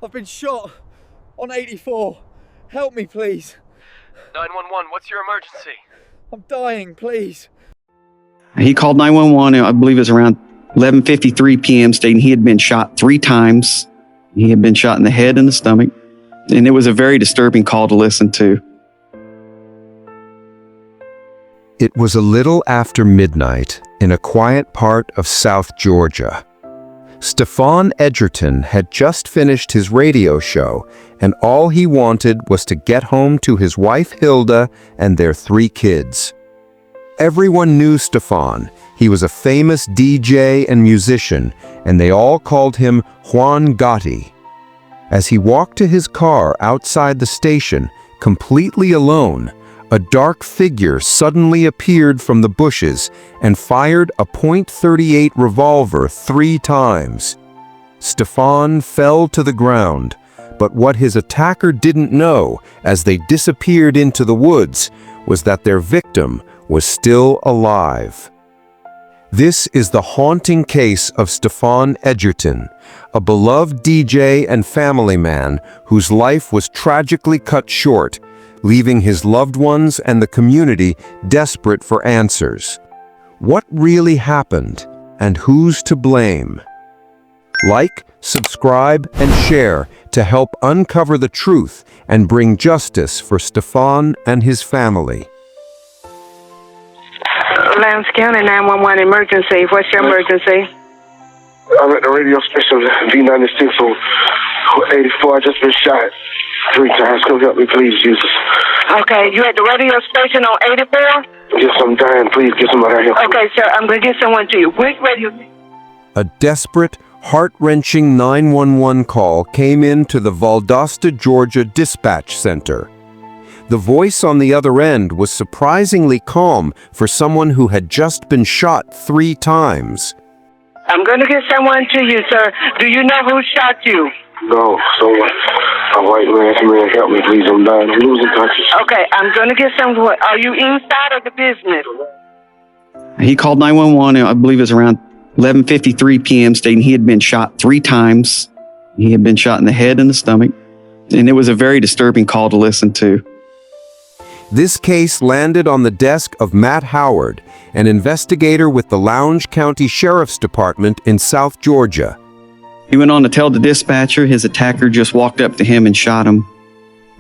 I've been shot on 84. Help me, please. 911, what's your emergency? I'm dying, please. He called 911, I believe it was around 11:53 p.m., stating he had been shot 3 times. He had been shot in the head and the stomach. And it was a very disturbing call to listen to. It was a little after midnight in a quiet part of South Georgia. Stephon Edgerton had just finished his radio show, and all he wanted was to get home to his wife Hilda and their 3 kids. Everyone knew Stephon. He was a famous DJ and musician, and they all called him Juan Gatti. As he walked to his car outside the station, completely alone, a dark figure suddenly appeared from the bushes and fired a .38 revolver 3 times. Stephon fell to the ground, but what his attacker didn't know as they disappeared into the woods was that their victim was still alive. This is the haunting case of Stephon Edgerton, a beloved DJ and family man whose life was tragically cut short, leaving his loved ones and the community desperate for answers. What really happened, and who's to blame? Like, subscribe, and share to help uncover the truth and bring justice for Stephon and his family. Lance County 911 emergency. What's your emergency? I'm at the radio station V96 on 84. I just been shot 3 times. Come help me, please, Jesus. Okay, you at the radio station on 84? Yes, I'm dying. Please get somebody out here. Okay, sir, I'm going to get someone to you. Which radio? A desperate, heart-wrenching 911 call came in to the Valdosta, Georgia Dispatch Center. The voice on the other end was surprisingly calm for someone who had just been shot 3 times. I'm going to get someone to you, sir. Do you know who shot you? No, someone. A white man, help me, please. I'm dying. I'm losing consciousness. Okay, I'm going to get someone. Are you inside of the business? He called 911, I believe it was around 11:53 p.m., stating he had been shot 3 times. He had been shot in the head and the stomach. And it was a very disturbing call to listen to. This case landed on the desk of Matt Howard, an investigator with the Lowndes County Sheriff's Department in South Georgia. He went on to tell the dispatcher his attacker just walked up to him and shot him.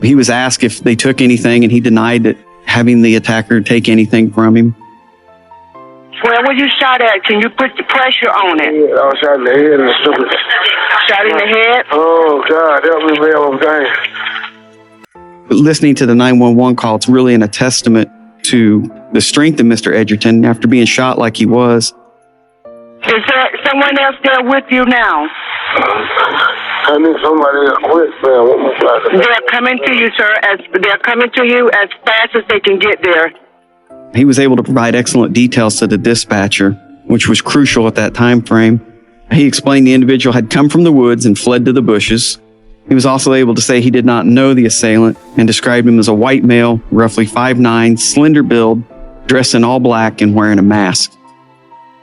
He was asked if they took anything, and he denied that having the attacker take anything from him. Where were you shot at? Can you put the pressure on it? Yeah, I was shot in the head and the stomach. Shot in the head? Oh, God, help me, man. I'm dying. Listening to the 911 call, it's really a testament to the strength of Mr. Edgerton after being shot like he was. Is there someone else there with you now? I need somebody to quit, man. They're coming to you, sir. They're coming to you as fast as they can get there. He was able to provide excellent details to the dispatcher, which was crucial at that time frame. He explained the individual had come from the woods and fled to the bushes. He was also able to say he did not know the assailant and described him as a white male, roughly 5'9", slender build, dressed in all black and wearing a mask.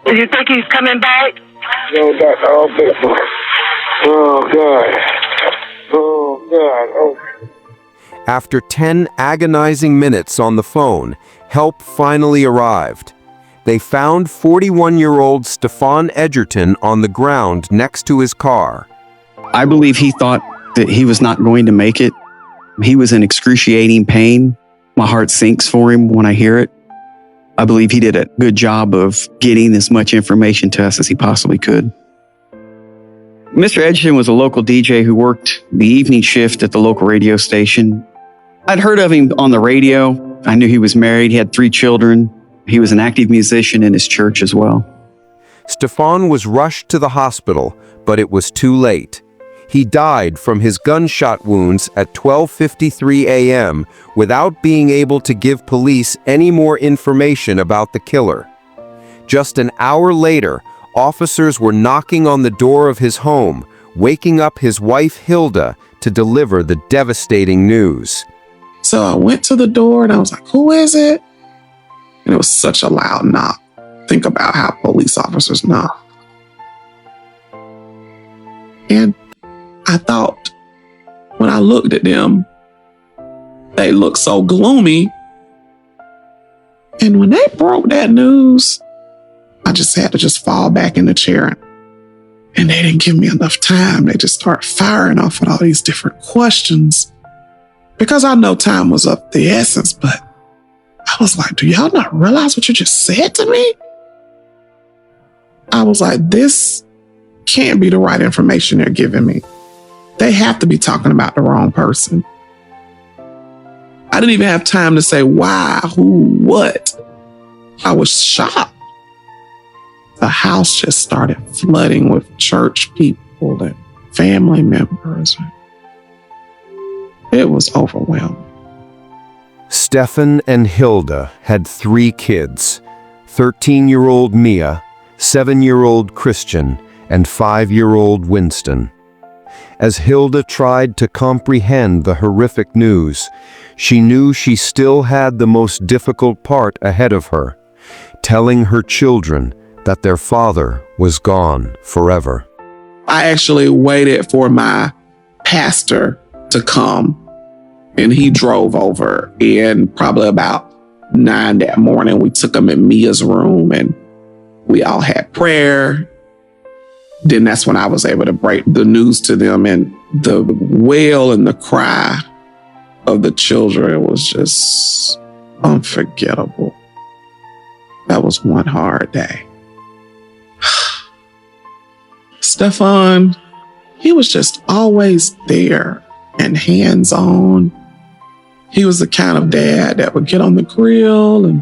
Do you think he's coming back? No, Doctor, I'll bet for it. Oh, God. Oh, God. Oh. After 10 agonizing minutes on the phone, help finally arrived. They found 41-year-old Stephon Edgerton on the ground next to his car. I believe he thought that he was not going to make it. He was in excruciating pain. My heart sinks for him when I hear it. I believe he did a good job of getting as much information to us as he possibly could. Mr. Edgerton was a local DJ who worked the evening shift at the local radio station. I'd heard of him on the radio. I knew he was married. He had 3 children. He was an active musician in his church as well. Stephon was rushed to the hospital, but it was too late. He died from his gunshot wounds at 12:53 a.m. without being able to give police any more information about the killer. Just an hour later, officers were knocking on the door of his home, waking up his wife Hilda to deliver the devastating news. So I went to the door and I was like, who is it? And it was such a loud knock. Think about how police officers knock. And I thought I looked at them, they looked so gloomy. And when they broke that news, I just had to just fall back in the chair. And they didn't give me enough time. They just started firing off with all these different questions. Because I know time was of the essence, but I was like, do y'all not realize what you just said to me? I was like, this can't be the right information they're giving me. They have to be talking about the wrong person. I didn't even have time to say why, who, what. I was shocked. The house just started flooding with church people and family members. It was overwhelming. Stephon and Hilda had 3 kids, 13-year-old Mia, 7-year-old Christian, and 5-year-old Winston. As Hilda tried to comprehend the horrific news, she knew she still had the most difficult part ahead of her, telling her children that their father was gone forever. I actually waited for my pastor to come, and he drove over. And probably about 9 that morning, we took him in Mia's room, and we all had prayer. Then that's when I was able to break the news to them, and the wail and the cry of the children was just unforgettable. That was one hard day. Stephon, he was just always there and hands-on. He was the kind of dad that would get on the grill and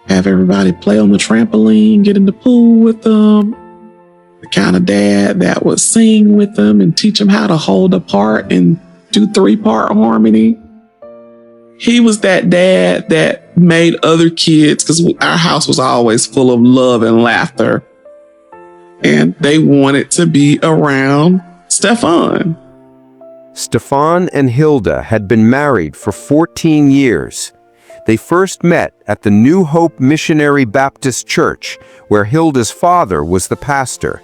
have everybody play on the trampoline, get in the pool with them. The kind of dad that would sing with them and teach them how to hold a part and do 3-part harmony. He was that dad that made other kids, because our house was always full of love and laughter, and they wanted to be around Stephon. Stephon and Hilda had been married for 14 years. They first met at the New Hope Missionary Baptist Church, where Hilda's father was the pastor.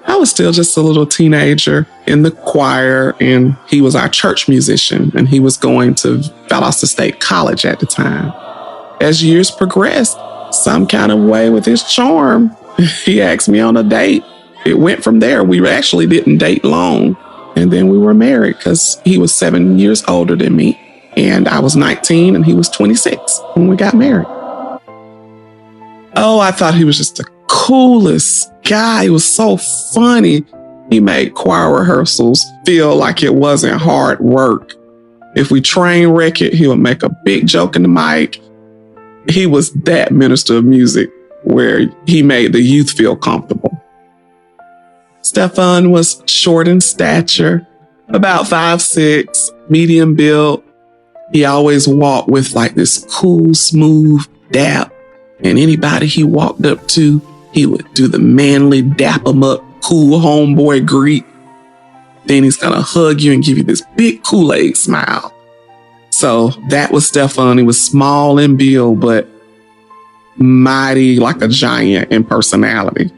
I was still just a little teenager in the choir, and he was our church musician, and he was going to Valdosta State College at the time. As years progressed, some kind of way with his charm, he asked me on a date. It went from there. We actually didn't date long, and then we were married because he was 7 years older than me, and I was 19 and he was 26 when we got married. Oh, I thought he was just the coolest guy. He was so funny. He made choir rehearsals feel like it wasn't hard work. If we train wreck it, he would make a big joke in the mic. He was that minister of music where he made the youth feel comfortable. Stephon was short in stature, about 5'6", medium build. He always walked with like this cool, smooth dap. And anybody he walked up to, he would do the manly dap him up, cool homeboy greet. Then he's gonna hug you and give you this big Kool-Aid smile. So that was Stephon. He was small in build, but mighty like a giant in personality.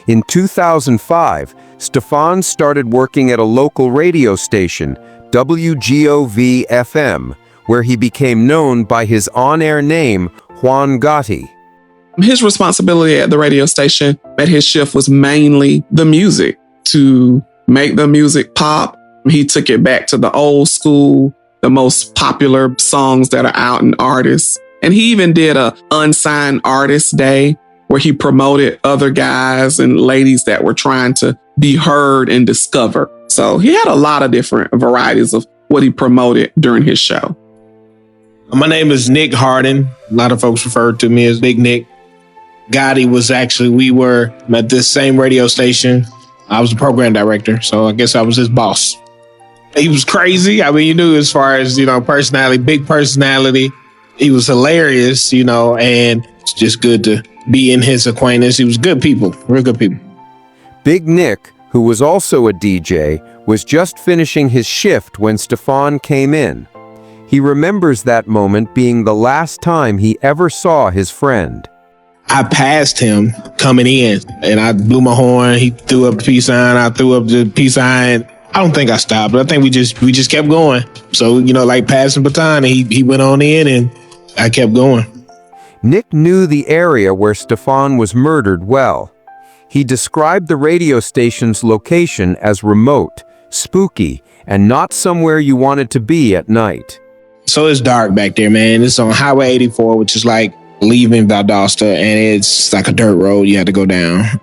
In 2005, Stephon started working at a local radio station, WGOV-FM, where he became known by his on-air name, Juan Gatti. His responsibility at the radio station at his shift was mainly the music. To make the music pop, he took it back to the old school, the most popular songs that are out in artists. And he even did a unsigned artist day where he promoted other guys and ladies that were trying to be heard and discovered. So he had a lot of different varieties of what he promoted during his show. My name is Nick Harden. A lot of folks referred to me as Big Nick. Gotti was we were at this same radio station. I was the program director, so I guess I was his boss. He was crazy. I mean, you knew as far as, personality, big personality. He was hilarious, and it's just good to be in his acquaintance. He was good people, real good people. Big Nick, who was also a DJ, was just finishing his shift when Stephon came in. He remembers that moment being the last time he ever saw his friend. I passed him coming in, and I blew my horn. He threw up the peace sign. I threw up the peace sign. I don't think I stopped, but I think we just kept going. So, like passing baton, and he went on in and I kept going. Nick knew the area where Stephon was murdered well. He described the radio station's location as remote, spooky, and not somewhere you wanted to be at night. So it's dark back there, man. It's on Highway 84, which is like leaving Valdosta, and it's like a dirt road you had to go down.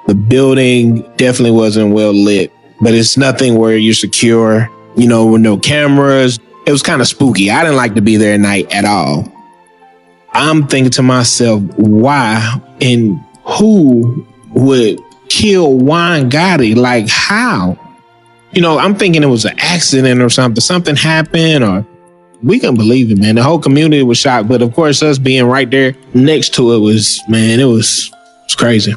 The building definitely wasn't well lit, but it's nothing where you're secure, with no cameras. It was kind of spooky. I didn't like to be there at night at all. I'm thinking to myself, why and who would kill Juan Gatti? Like, how? I'm thinking it was an accident or something. Something happened, or we couldn't believe it, man. The whole community was shocked. But of course, us being right there next to it was crazy.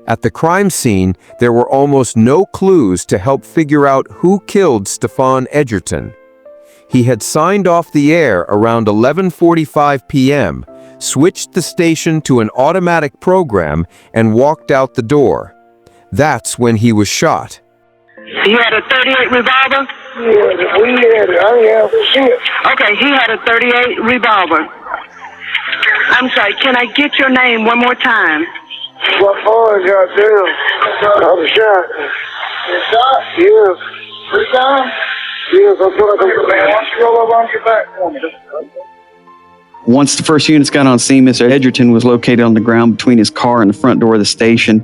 At the crime scene, there were almost no clues to help figure out who killed Stephon Edgerton. He had signed off the air around 11:45 p.m., switched the station to an automatic program, and walked out the door. That's when he was shot. He had a 38 revolver? Yeah, we had it. I ain't have shit. Okay, he had a 38 revolver. I'm sorry, can I get your name one more time? What for, goddamn? I was shot. You shot? Yeah. 3 times? Yeah, so I feel like I'm man. Why don't you roll over on your back for me? Once the first units got on scene, Mr. Edgerton was located on the ground between his car and the front door of the station.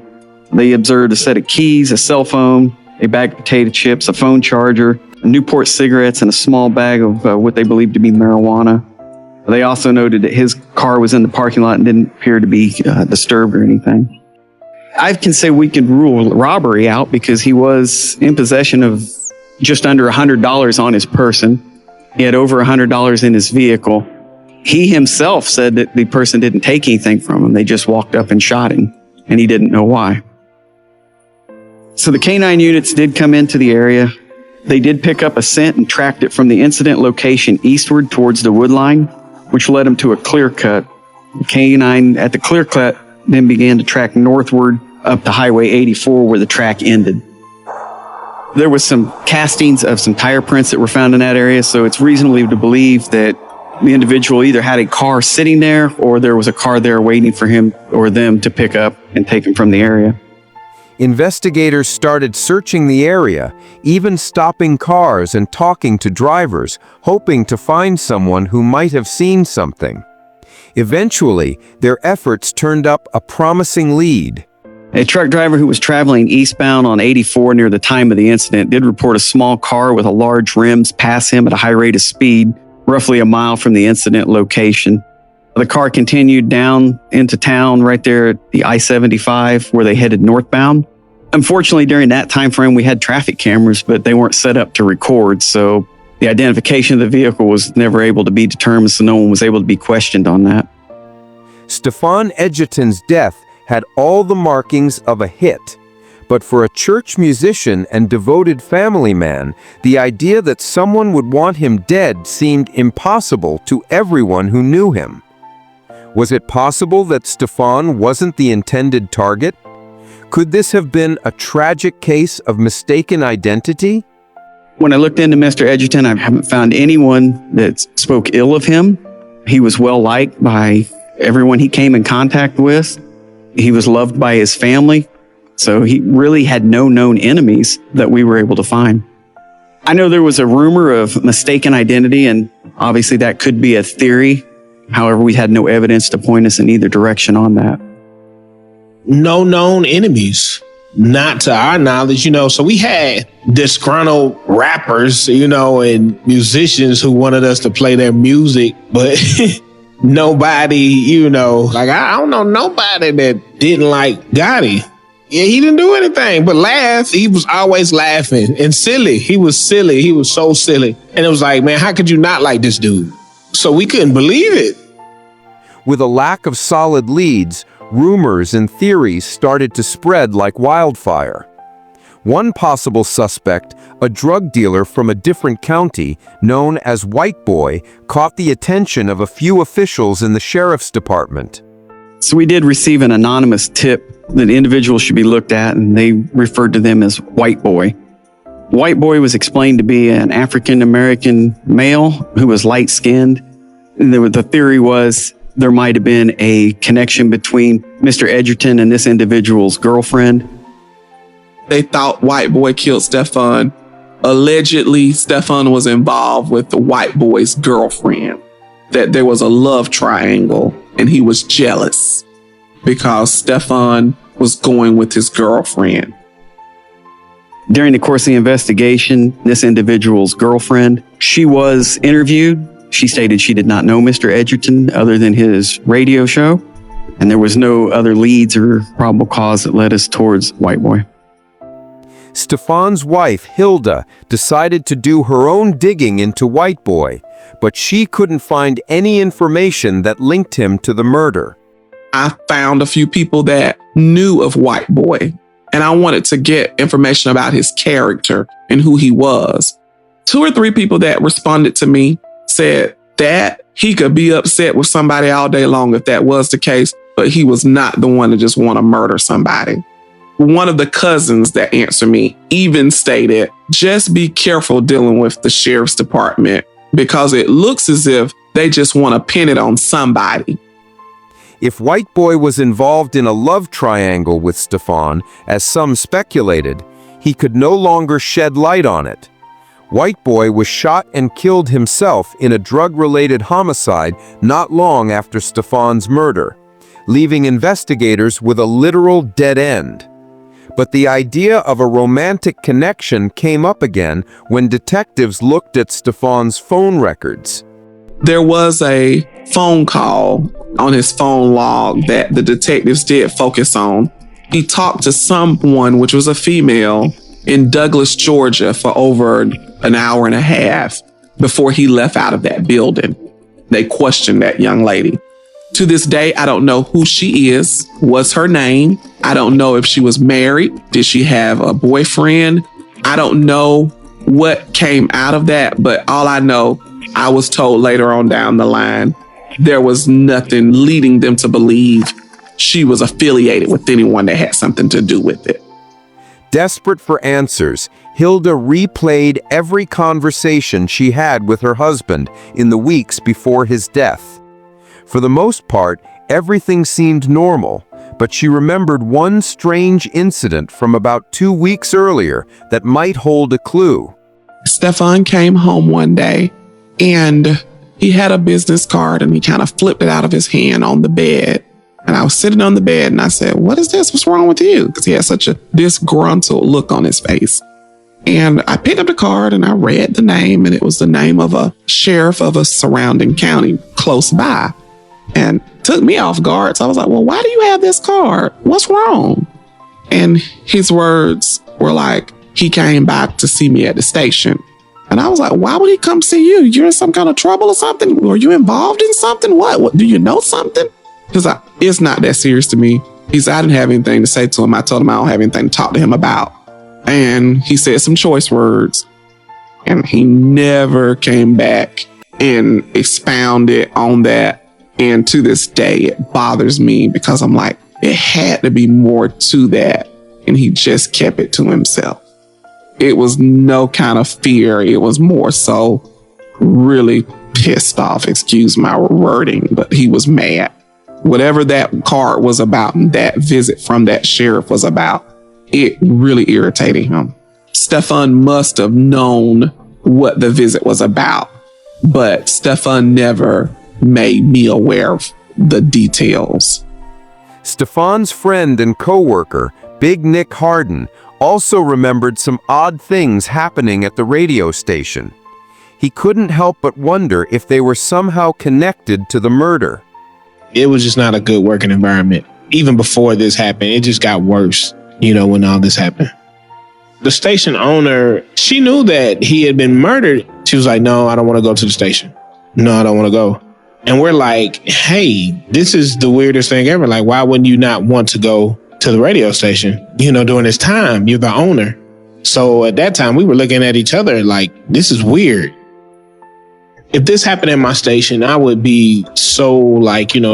They observed a set of keys, a cell phone, a bag of potato chips, a phone charger, a Newport cigarettes, and a small bag of what they believed to be marijuana. They also noted that his car was in the parking lot and didn't appear to be disturbed or anything. I can say we could rule robbery out because he was in possession of just under $100 on his person. He had over $100 in his vehicle. He himself said that the person didn't take anything from him. They just walked up and shot him, and he didn't know why. So the K-9 units did come into the area. They did pick up a scent and tracked it from the incident location eastward towards the wood line, which led them to a clear cut. The K-9 at the clear cut then began to track northward up to Highway 84 where the track ended. There was some castings of some tire prints that were found in that area, so it's reasonable to believe that the individual either had a car sitting there or there was a car there waiting for him or them to pick up and take him from the area. Investigators started searching the area, even stopping cars and talking to drivers, hoping to find someone who might have seen something. Eventually, their efforts turned up a promising lead. A truck driver who was traveling eastbound on 84 near the time of the incident did report a small car with a large rims pass him at a high rate of speed, roughly a mile from the incident location. The car continued down into town right there at the I-75 where they headed northbound. Unfortunately, during that time frame, we had traffic cameras, but they weren't set up to record, so the identification of the vehicle was never able to be determined, so no one was able to be questioned on that. Stephon Edgerton's death had all the markings of a hit, but for a church musician and devoted family man, the idea that someone would want him dead seemed impossible to everyone who knew him. Was it possible that Stephon wasn't the intended target? Could this have been a tragic case of mistaken identity? When I looked into Mr. Edgerton, I haven't found anyone that spoke ill of him. He was well liked by everyone he came in contact with. He was loved by his family. So he really had no known enemies that we were able to find. I know there was a rumor of mistaken identity, and obviously that could be a theory. However, we had no evidence to point us in either direction on that. No known enemies, not to our knowledge, so we had disgruntled rappers, and musicians who wanted us to play their music, but nobody, I don't know nobody that didn't like Gotti. Yeah, he didn't do anything but laugh. He was always laughing and silly. He was silly. He was so silly. And it was like, man, how could you not like this dude? So we couldn't believe it. With a lack of solid leads, rumors and theories started to spread like wildfire. One possible suspect, a drug dealer from a different county known as White Boy, caught the attention of a few officials in the sheriff's department. So we did receive an anonymous tip that individuals should be looked at, and they referred to them as White Boy. White Boy was explained to be an African-American male who was light-skinned. And the theory was there might have been a connection between Mr. Edgerton and this individual's girlfriend. They thought White Boy killed Stephon. Allegedly, Stephon was involved with the White Boy's girlfriend, that there was a love triangle, and he was jealous because Stephon was going with his girlfriend. During the course of the investigation, this individual's girlfriend, she was interviewed. She stated she did not know Mr. Edgerton other than his radio show, and there was no other leads or probable cause that led us towards White Boy. Stephon's wife, Hilda, decided to do her own digging into White Boy, but she couldn't find any information that linked him to the murder. I found a few people that knew of White Boy, and I wanted to get information about his character and who he was. 2 or 3 people that responded to me said that he could be upset with somebody all day long if that was the case, but he was not the one to just want to murder somebody. One of the cousins that answered me even stated, just be careful dealing with the sheriff's department because it looks as if they just want to pin it on somebody. If White Boy was involved in a love triangle with Stephon, as some speculated, he could no longer shed light on it. White Boy was shot and killed himself in a drug-related homicide not long after Stephon's murder, leaving investigators with a literal dead end. But the idea of a romantic connection came up again when detectives looked at Stephon's phone records. There was a phone call on his phone log that the detectives did focus on. He talked to someone, which was a female, in Douglas, Georgia for over an hour and a half before he left out of that building. They questioned that young lady. To this day, I don't know who she is. What's her name? I don't know if she was married. Did she have a boyfriend? I don't know what came out of that, but all I know, I was told later on down the line, there was nothing leading them to believe she was affiliated with anyone that had something to do with it. Desperate for answers, Hilda replayed every conversation she had with her husband in the weeks before his death. For the most part, everything seemed normal, but she remembered one strange incident from about 2 weeks earlier that might hold a clue. Stephon came home one day and he had a business card and he kind of flipped it out of his hand on the bed. And I was sitting on the bed and I said, what is this? What's wrong with you? Because he had such a disgruntled look on his face. And I picked up the card and I read the name, and it was the name of a sheriff of a surrounding county close by. And took me off guard. So I was like, well, why do you have this card? What's wrong? And his words were like, he came back to see me at the station. And I was like, why would he come see you? You're in some kind of trouble or something? Are you involved in something? What? Do you know something? Because it's not that serious to me. He said, I didn't have anything to say to him. I told him I don't have anything to talk to him about. And he said some choice words. And he never came back and expounded on that. And to this day, it bothers me because I'm like, it had to be more to that. And he just kept it to himself. It was no kind of fear. It was more so really pissed off, excuse my wording, but he was mad. Whatever that card was about and that visit from that sheriff was about, it really irritated him. Stephon must have known what the visit was about, but Stephon never made me aware of the details. Stephon's friend and co-worker, Big Nick Harden, also remembered some odd things happening at the radio station. He couldn't help but wonder if they were somehow connected to the murder. It was just not a good working environment. Even before this happened, it just got worse, when all this happened. The station owner, she knew that he had been murdered. She was like, no, I don't want to go to the station. No, I don't want to go. And we're like, hey, this is the weirdest thing ever. Like, why wouldn't you not want to go to the radio station, during this time? You're the owner. So at that time, we were looking at each other like, this is weird. If this happened at my station, I would be so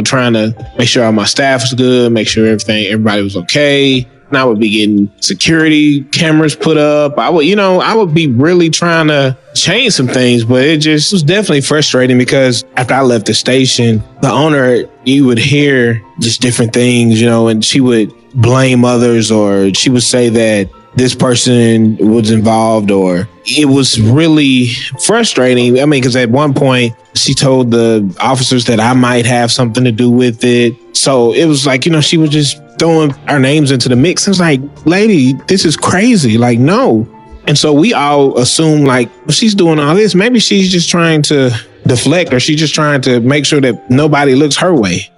trying to make sure all my staff was good, make sure everybody was okay. And I would be getting security cameras put up. I would be really trying to change some things, but it just was definitely frustrating because after I left the station, the owner, you would hear just different things, and she would blame others, or she would say that this person was involved, or it was really frustrating. I mean, because at one point she told the officers that I might have something to do with it. So it was like, she was just throwing our names into the mix. It's like, lady, this is crazy. Like, no. And so we all assume like, well, she's doing all this. Maybe she's just trying to deflect, or she's just trying to make sure that nobody looks her way.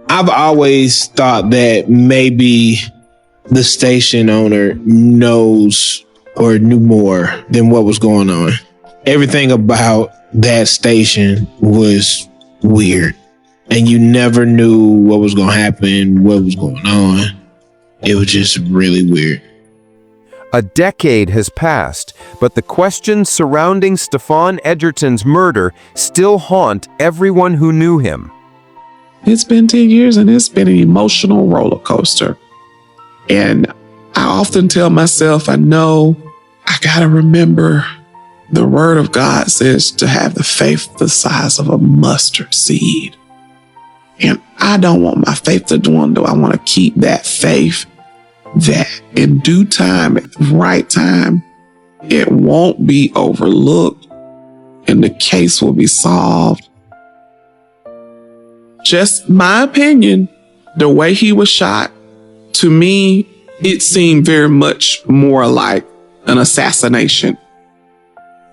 I've always thought that maybe the station owner knows or knew more than what was going on. Everything about that station was weird, and you never knew what was going to happen, what was going on. It was just really weird. A decade has passed, but the questions surrounding Stephon Edgerton's murder still haunt everyone who knew him. It's been 10 years and it's been an emotional roller coaster. And I often tell myself, I know I got to remember the word of God says to have the faith the size of a mustard seed. And I don't want my faith to dwindle. I want to keep that faith that in due time, at the right time, it won't be overlooked and the case will be solved. Just my opinion, the way he was shot, to me, it seemed very much more like an assassination.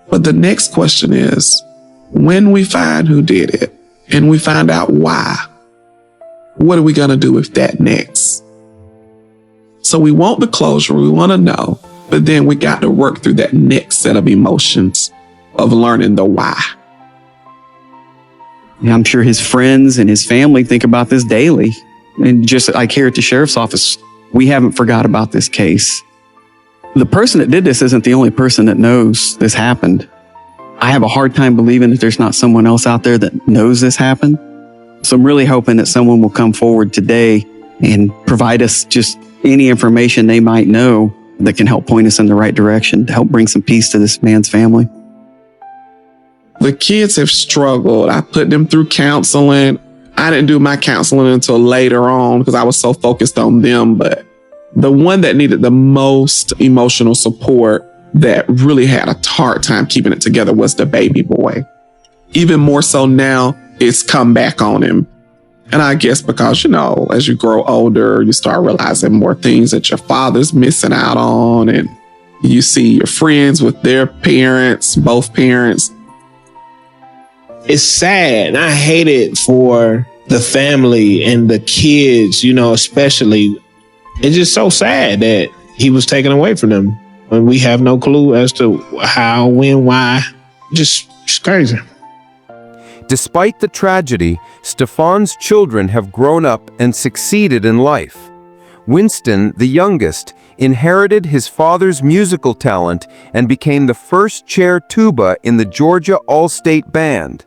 But the next question is, when we find who did it and we find out why, what are we going to do with that next? So we want the closure, we want to know, but then we got to work through that next set of emotions of learning the why. Yeah, I'm sure his friends and his family think about this daily. And just like here at the sheriff's office, we haven't forgot about this case. The person that did this isn't the only person that knows this happened. I have a hard time believing that there's not someone else out there that knows this happened. So I'm really hoping that someone will come forward today and provide us just any information they might know that can help point us in the right direction to help bring some peace to this man's family. The kids have struggled. I put them through counseling. I didn't do my counseling until later on because I was so focused on them. But the one that needed the most emotional support that really had a hard time keeping it together was the baby boy. Even more so now, it's come back on him. And I guess because, as you grow older, you start realizing more things that your father's missing out on. And you see your friends with their parents, both parents. It's sad. I hate it for the family and the kids, especially. It's just so sad that he was taken away from them when we have no clue as to how, when, why. Just crazy. Despite the tragedy, Stephon's children have grown up and succeeded in life. Winston, the youngest, inherited his father's musical talent and became the first chair tuba in the Georgia All-State Band.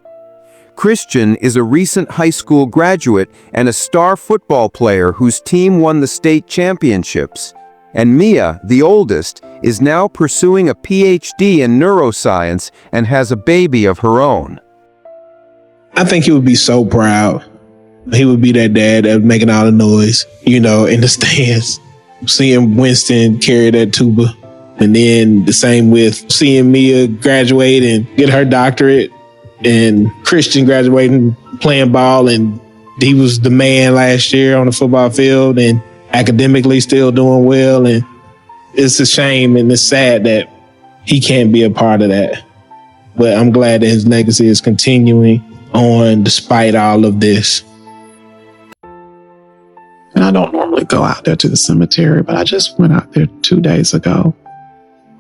Christian is a recent high school graduate and a star football player whose team won the state championships. And Mia, the oldest, is now pursuing a PhD in neuroscience and has a baby of her own. I think he would be so proud. He would be that dad that making all the noise, in the stands. Seeing Winston carry that tuba. And then the same with seeing Mia graduate and get her doctorate. And Christian graduating, playing ball. And he was the man last year on the football field and academically still doing well. And it's a shame and it's sad that he can't be a part of that. But I'm glad that his legacy is continuing on despite all of this. And I don't normally go out there to the cemetery, but I just went out there 2 days ago.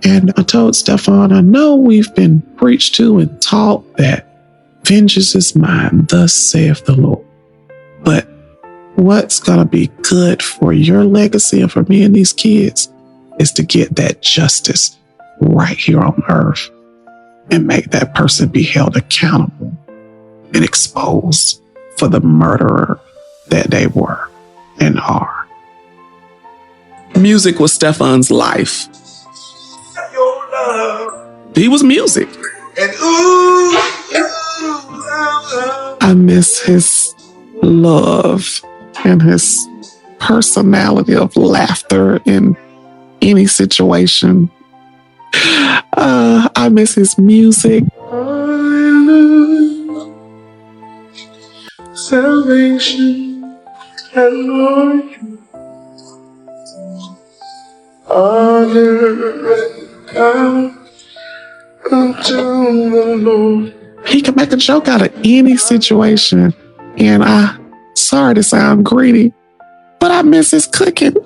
And I told Stephon, I know we've been preached to and taught that vengeance is mine, thus saith the Lord. But what's going to be good for your legacy and for me and these kids is to get that justice right here on earth and make that person be held accountable and exposed for the murderer that they were and are. Music was Stephon's life. He was music. I miss his love and his personality of laughter in any situation. I miss his music. Salvation and glory, honor and power unto the Lord. He can make a joke out of any situation. And sorry to sound greedy, but I miss his cooking.